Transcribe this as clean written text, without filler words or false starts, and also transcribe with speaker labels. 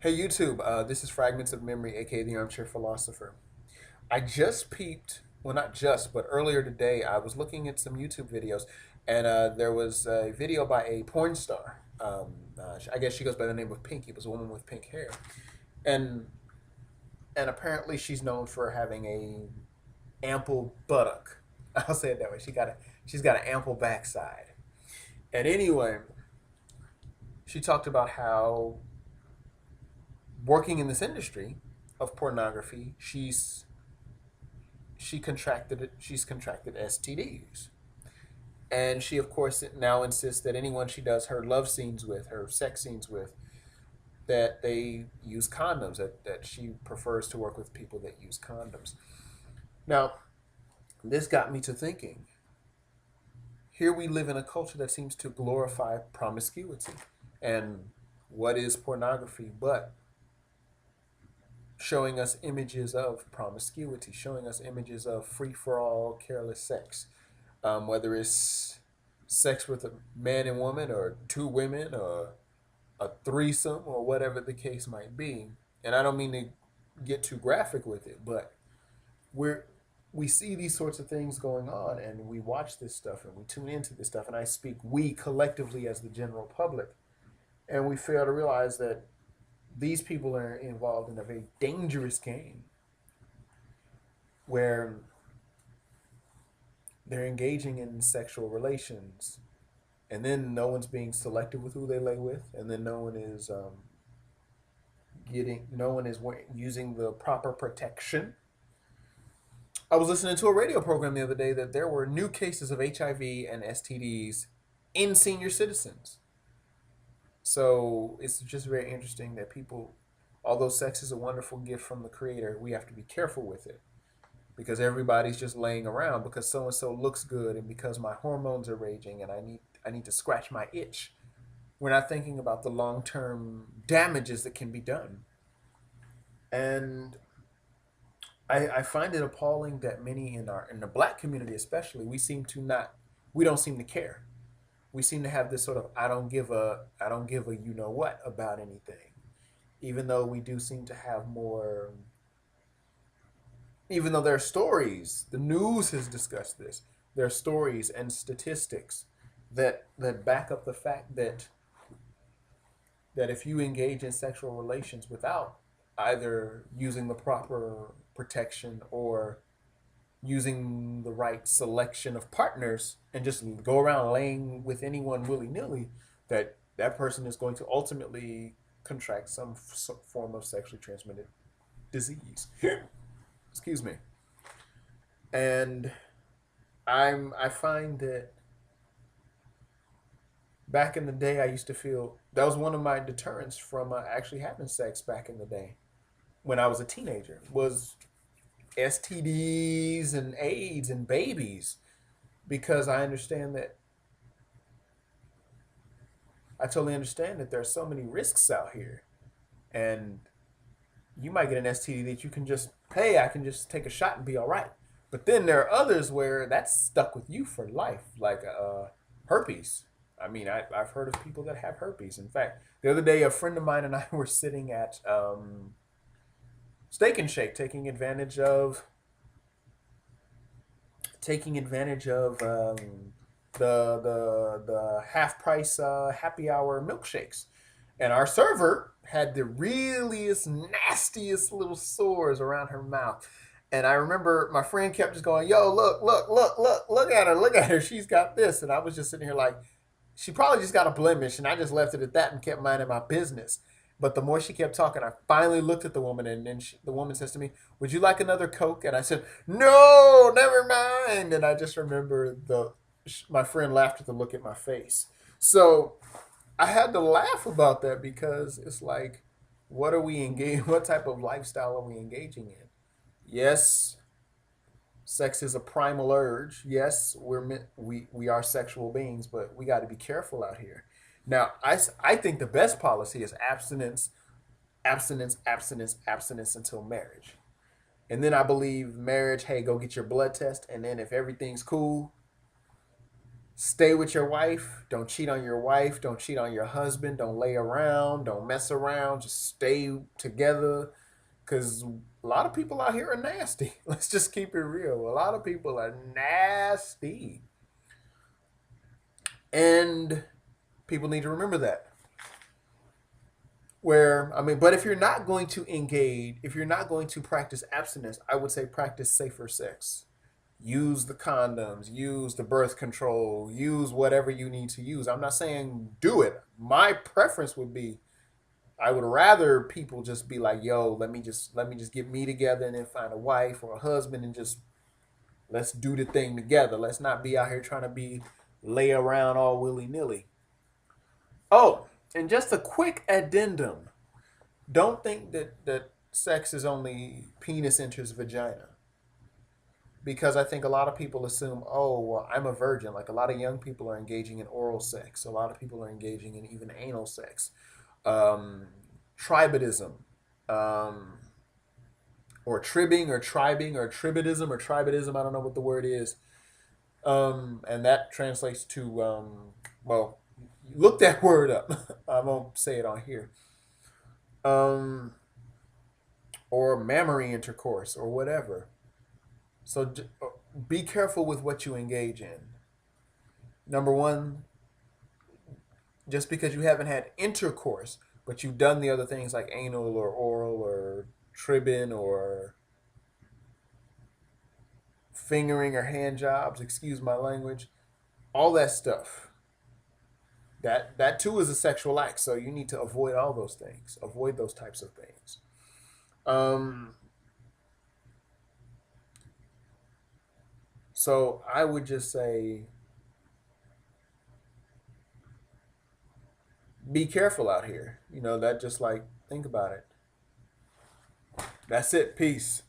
Speaker 1: Hey YouTube, this is Fragments of Memory, aka the Armchair Philosopher. I just peeped, well, not just, but earlier today, I was looking at some YouTube videos, and there was a video by a porn star. I guess she goes by the name of Pinky. It was a woman with pink hair, and and apparently she's known for having a ample buttock. I'll say it that way. She's got an ample backside. And anyway, she talked about how working in this industry of pornography, she's contracted STDs. And she of course now insists that anyone she does her love scenes with, her sex scenes with, that they use condoms, that she prefers to work with people that use condoms. Now, this got me to thinking. Here we live in a culture that seems to glorify promiscuity. And what is pornography but showing us images of promiscuity, showing us images of free for all, careless sex, whether it's sex with a man and woman, or two women, or a threesome, or whatever the case might be. And I don't mean to get too graphic with it, but we're we see these sorts of things going on, and we watch this stuff and we tune into this stuff, and I speak we collectively as the general public, and we fail to realize that these people are involved in a very dangerous game where they're engaging in sexual relations, and then no one's being selective with who they lay with, and then no one is using the proper protection. I was listening to a radio program the other day that there were new cases of HIV and STDs in senior citizens. So it's just very interesting that people, although sex is a wonderful gift from the Creator, we have to be careful with it, because everybody's just laying around because so and so looks good, and because my hormones are raging and I need to scratch my itch. We're not thinking about the long-term damages that can be done. And I find it appalling that many in the black community especially, we don't seem to care. We seem to have this sort of I don't give a you know what about anything. Even though we do seem to have more, even though there are stories, the news has discussed this. There are stories and statistics that back up the fact that if you engage in sexual relations without either using the proper protection or using the right selection of partners, and just go around laying with anyone willy-nilly, that person is going to ultimately contract some form of sexually transmitted disease. Excuse me. And I find that back in the day, I used to feel that was one of my deterrents from actually having sex back in the day when I was a teenager, was STDs and AIDS and babies, because I totally understand that there are so many risks out here, and you might get an STD that you can just, hey, I can just take a shot and be all right. But then there are others where that's stuck with you for life, like herpes. I mean, I've heard of people that have herpes. In fact, the other day, a friend of mine and I were sitting at Steak and Shake, taking advantage of the half price happy hour milkshakes, and our server had the realest, nastiest little sores around her mouth. And I remember my friend kept just going, "Yo, look at her, look at her. She's got this." And I was just sitting here like, she probably just got a blemish, and I just left it at that and kept minding my business. But the more she kept talking, I finally looked at the woman, and then the woman says to me, "Would you like another Coke?" And I said, "No, never mind." And I just remember my friend laughed at the look at my face. So I had to laugh about that, because it's like, what are we engaging? What type of lifestyle are we engaging in? Yes, sex is a primal urge. Yes, we are sexual beings, but we got to be careful out here. Now, I think the best policy is abstinence, abstinence, abstinence, abstinence until marriage. And then I believe marriage, hey, go get your blood test, and then if everything's cool, Stay with your wife. Don't cheat on your wife. Don't cheat on your husband. Don't lay around. Don't mess around. Just stay together. Because a lot of people out here are nasty. Let's just keep it real. A lot of people are nasty. And people need to remember that. But if you're not going to engage, if you're not going to practice abstinence, I would say practice safer sex. Use the condoms, use the birth control, use whatever you need to use. I'm not saying do it. My preference would be I would rather people just be like, yo, let me just get me together and then find a wife or a husband and just let's do the thing together. Let's not be out here trying to be lay around all willy-nilly. Oh, and just a quick addendum. Don't think that sex is only penis enters vagina. Because I think a lot of people assume, oh, well, I'm a virgin. Like a lot of young people are engaging in oral sex. A lot of people are engaging in even anal sex. Um, tribadism, um, or tribbing, or tribing, or tribadism, or tribadism. I don't know what the word is. And that translates to, well, look that word up. I won't say it on here. Um, or mammary intercourse, or whatever. So be careful with what you engage in. Number one, just because you haven't had intercourse, but you've done the other things like anal or oral or tribbing or fingering or hand jobs, excuse my language, all that stuff. That too is a sexual act, so you need to avoid all those things. Avoid those types of things. Um, so I would just say be careful out here. That just like think about it. That's it. Peace.